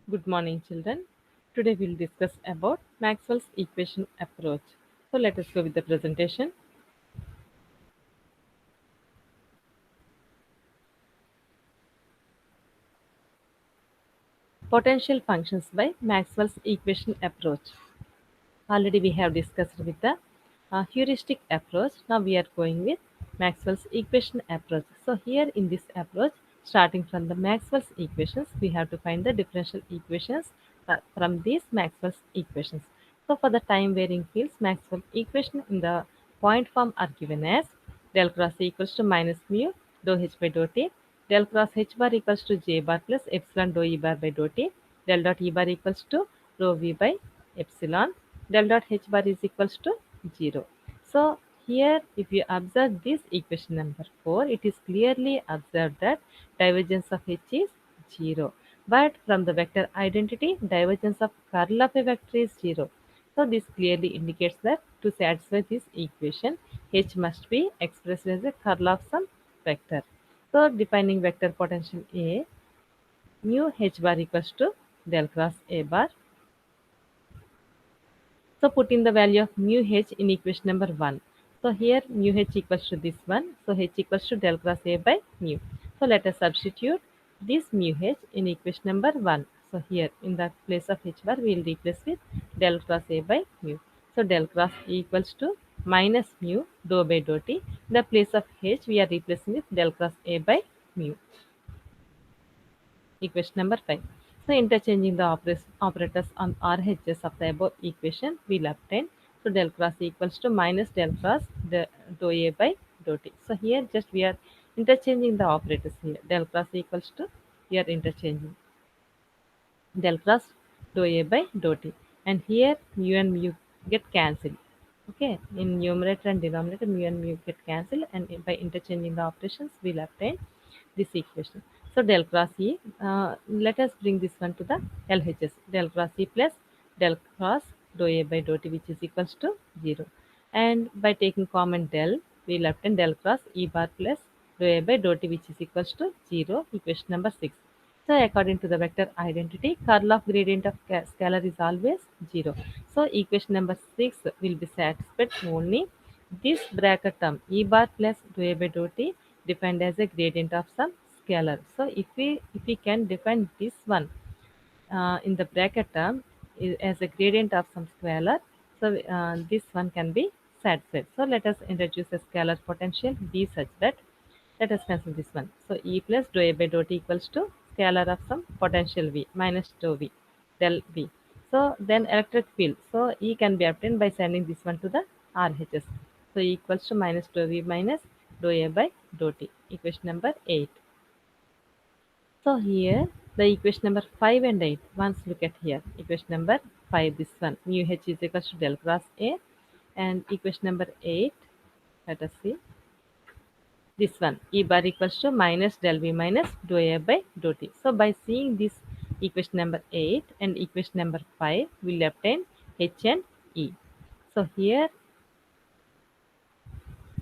Good morning, children. Today we'll discuss about Maxwell's equation approach. So let us go with the presentation. Potential functions by Maxwell's equation approach. Already we have discussed with the heuristic approach. Now we are going with Maxwell's equation approach. So here in this approach, starting from the Maxwell's equations, we have to find the differential equations from these Maxwell's equations. So for the time varying fields, Maxwell equation in the point form are given as del cross A equals to minus mu dou h by dou t, del cross h bar equals to j bar plus epsilon dou e bar by dou t, del dot e bar equals to rho v by epsilon, del dot h bar is equals to 0. So here if you observe this equation number 4, it is clearly observed that divergence of h is 0. But from the vector identity, divergence of curl of a vector is 0. So this clearly indicates that to satisfy this equation, h must be expressed as a curl of some vector. So defining vector potential A, mu h bar equals to del cross A bar. So put in the value of mu h in equation number 1. So here mu h equals to this one. So h equals to del cross A by mu. So let us substitute this mu h in equation number 1. So here in the place of h bar we will replace with del cross A by mu. So del cross A equals to minus mu dou by dou t. In the place of h we are replacing with del cross A by mu. Equation number 5. So interchanging the operators on RHS of the above equation, we'll obtain. So del cross equals to minus del cross dou A by dou t. So here just we are interchanging the operators here. Del cross equals to, we are interchanging del cross dou A by dou t. And here mu and mu get cancelled. Okay, in numerator and denominator mu and mu get cancelled, and by interchanging the operations we'll obtain this equation. So del cross E, let us bring this one to the LHS. Del cross E plus del cross dou A by dou t, which is equals to 0. And by taking common del, we'll obtain del cross E bar plus dou A by dou t, which is equals to 0, equation number 6. So according to the vector identity, curl of gradient of scalar is always 0. So equation number 6 will be satisfied only this bracket term E bar plus dou A by dou t defined as a gradient of some scalar. So if we can define this one in the bracket term as a gradient of some scalar, so this one can be satisfied. So let us introduce a scalar potential B such that, let us cancel this one. So E plus dou A by dou t equals to scalar of some potential V minus dou V del V. So then electric field. So E can be obtained by sending this one to the RHS. So E equals to minus dou V minus dou A by dou t. Equation number 8. So here the equation number 5 and 8. Once look at here. Equation number 5, this one. Mu h is equals to del cross A. And equation number 8, let us see. This one, E bar equals to minus del V minus dou A by dou t. So by seeing this equation number 8 and equation number 5, we'll obtain H and E. So here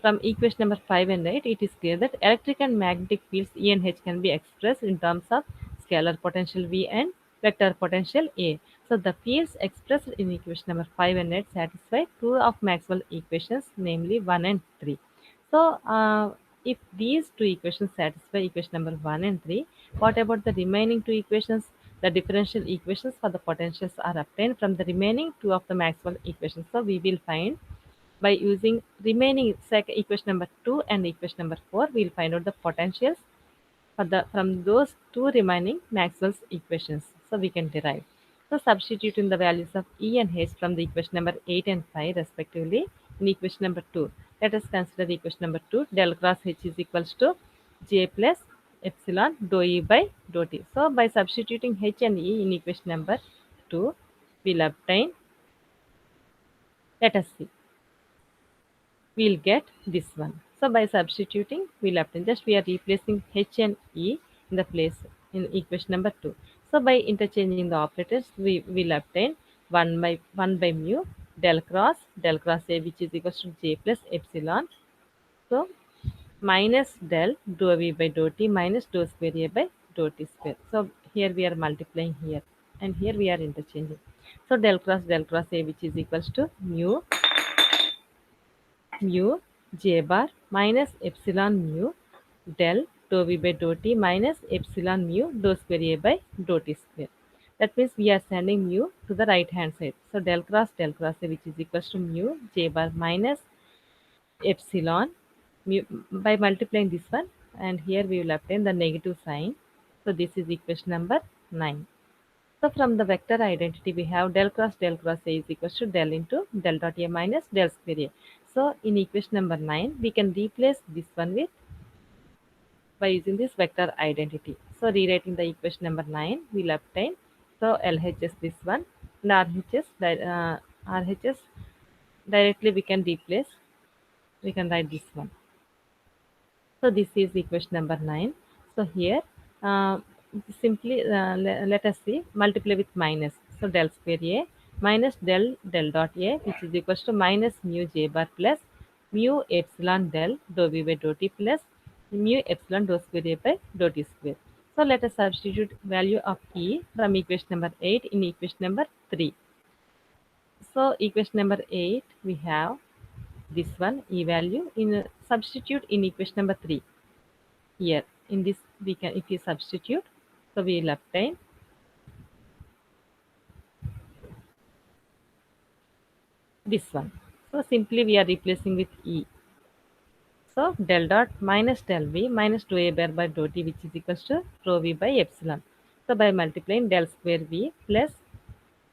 from equation number 5 and 8, it is clear that electric and magnetic fields E and H can be expressed in terms of scalar potential V and vector potential A. So the fields expressed in equation number 5 and 8 satisfy two of Maxwell equations, namely 1 and 3. So if these two equations satisfy equation number 1 and 3, what about the remaining two equations? The differential equations for the potentials are obtained from the remaining two of the Maxwell equations. So we will find by using remaining equation number 2 and equation number 4, we'll find out the potentials for the from those two remaining Maxwell's equations. So we can derive. So substituting the values of E and H from the equation number 8 and 5 respectively in equation number 2. Let us consider equation number 2. Del cross H is equals to J plus epsilon dou E by dou T. So by substituting H and E in equation number 2, we'll obtain, let us see, we'll get this one. So by substituting, we'll obtain, just we are replacing H and E in the place in equation number 2. So by interchanging the operators, we will obtain 1 by mu del cross A, which is equals to J plus epsilon. So minus del dou V by dou T minus dou square A by dou T square. So here we are multiplying here and here we are interchanging. So del cross A, which is equals to mu j bar minus epsilon mu del dou v by dou t minus epsilon mu dou square A by dou t square. That means we are sending mu to the right hand side. So del cross A, which is equals to mu j bar minus epsilon mu, by multiplying this one, and here we will obtain the negative sign. So this is equation number 9. So from the vector identity, we have del cross A is equals to del into del dot A minus del square A. So in equation number 9, we can replace this one with by using this vector identity. So rewriting the equation number 9, we'll obtain, so LHS this one, and RHS directly we can replace, we can write this one. So this is equation number 9. So here uh, simply let us see multiply with minus. So del square A minus del dot A, which is equals to minus mu j bar plus mu epsilon del dou v by dou t plus mu epsilon dou square A by dou t square. So let us substitute value of E from equation number 8 in equation number 3. So equation number 8 we have this one E value in substitute in equation number 3. Here in this we can, if you substitute, so we will obtain this one. So simply we are replacing with E. So del dot minus del V minus dou A bar by dou T, which is equals to rho V by epsilon. So by multiplying del square V plus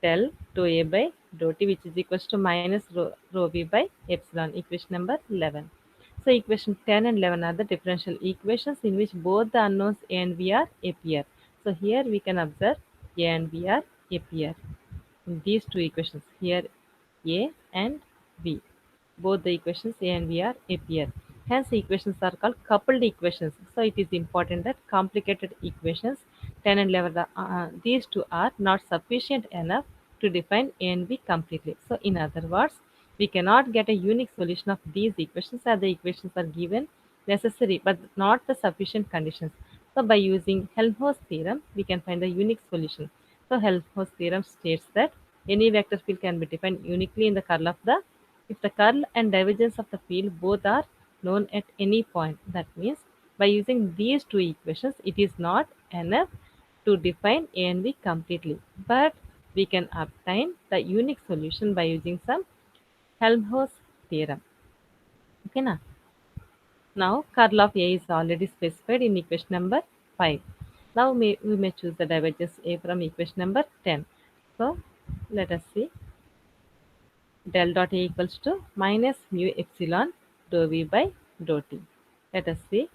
del dou A by dou T, which is equals to minus rho V by epsilon, equation number 11. So equation 10 and 11 are the differential equations in which both the unknowns A and V are appear. So here we can observe A and V are appear in these two equations. Here A and V, both the equations A and V are appear. Hence equations are called coupled equations. So it is important that complicated equations 10 and 11 these two are not sufficient enough to define A and B completely. So in other words, we cannot get a unique solution of these equations as the equations are given necessary but not the sufficient conditions. So by using Helmholtz theorem, we can find the unique solution. So Helmholtz theorem states that any vector field can be defined uniquely in the curl of the, if the curl and divergence of the field both are known at any point. That means by using these two equations, it is not enough to define A and B completely, but we can obtain the unique solution by using some Helmholtz theorem. Okay, now. Now curl of A is already specified in equation number 5. Now we may choose the divergence A from equation number 10. So let us see del dot A equals to minus mu epsilon dou V by dou T. Let us see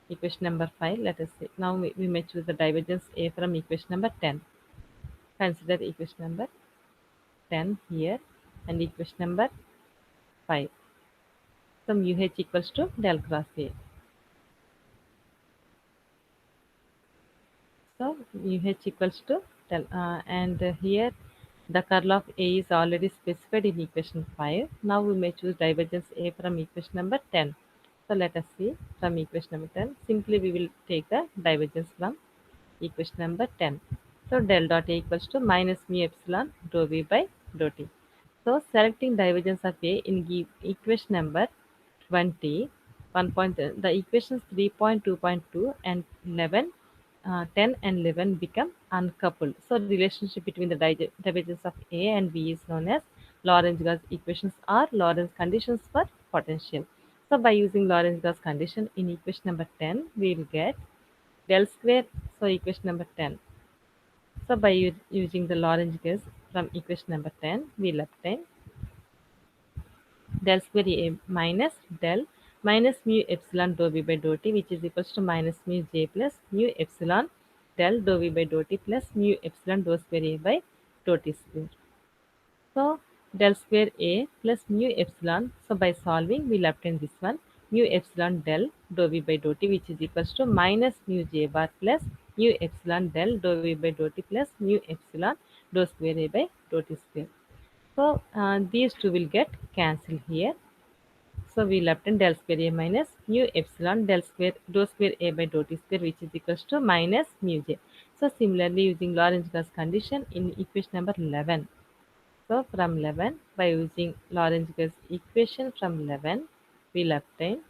equation number 5. Let us see. Now we may choose the divergence A from equation number 10. Consider equation number 10 here and equation number 5. So mu H equals to del cross A. So mu H equals to del, and here the curl of A is already specified in equation 5. Now we may choose divergence A from equation number 10. So let us see from equation number 10. Simply we will take the divergence from equation number 10. So del dot A equals to minus mu epsilon dou V by dou T. So selecting divergence of A in equation number 20, 1 point, the equations 3.2.2 and 11, 10 and 11 become uncoupled. So the relationship between the divergence of A and B is known as Lorentz-Gauss equations or Lorentz conditions for potential. So by using Lorentz-Gauss condition in equation number 10, we will get del square. So equation number 10. So by using the Lorentz-Gauss from equation number 10, we will obtain del square A minus del minus mu epsilon dou V by dou T, which is equals to minus mu J plus mu epsilon del dou V by dou T plus mu epsilon dou square A by dou T square. So del square A plus mu epsilon. So by solving, we'll obtain this one mu epsilon del dou V by dou T, which is equals to minus mu J bar plus mu epsilon del dou V by dou T plus mu epsilon dou square A by dou T square. So these two will get cancelled here. So we'll obtain del square A minus mu epsilon del square dou square A by dou T square, which is equals to minus mu J. So similarly, using Lorentz condition in equation number 11. So from 11, by using Lorentz equation from 11, we'll obtain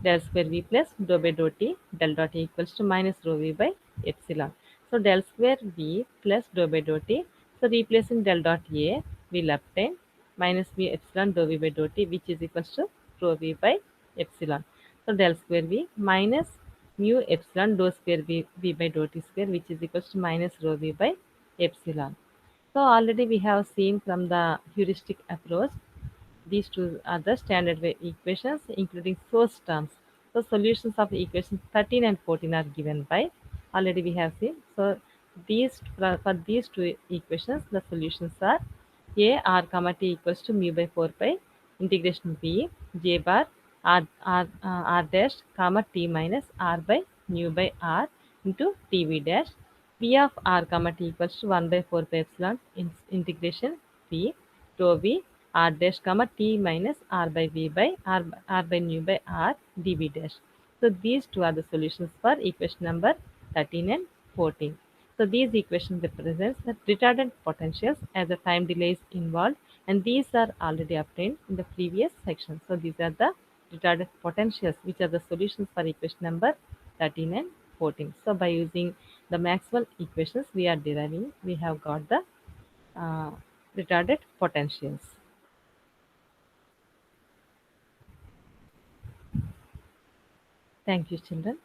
del square v plus dou by dou t del dot t equals to minus rho v by epsilon. So del square v plus dou by dou t. So replacing del dot a, we'll obtain minus v epsilon dou v by dou t, which is equals to rho v by epsilon. So del square v minus mu epsilon dou square v by dou t square, which is equals to minus rho v by epsilon. So already we have seen from the heuristic approach, these two are the standard way equations including source terms. So solutions of equations 13 and 14 are given by, already we have seen. So these for these two equations, the solutions are a r comma t equals to mu by 4 pi integration b j bar r dash comma t minus r by mu by r into tv dash v of r comma t equals to 1 by 4 pi epsilon integration v rho v r dash comma t minus r by v by r by nu by r dv dash. So these two are the solutions for equation number 13 and 14. So these equations represents the retardant potentials as the time delay is involved, and these are already obtained in the previous section. So these are the retardant potentials which are the solutions for equation number 13 and 14. So by using the Maxwell equations we are deriving, we have got the uh, retarded potentials. Thank you, children.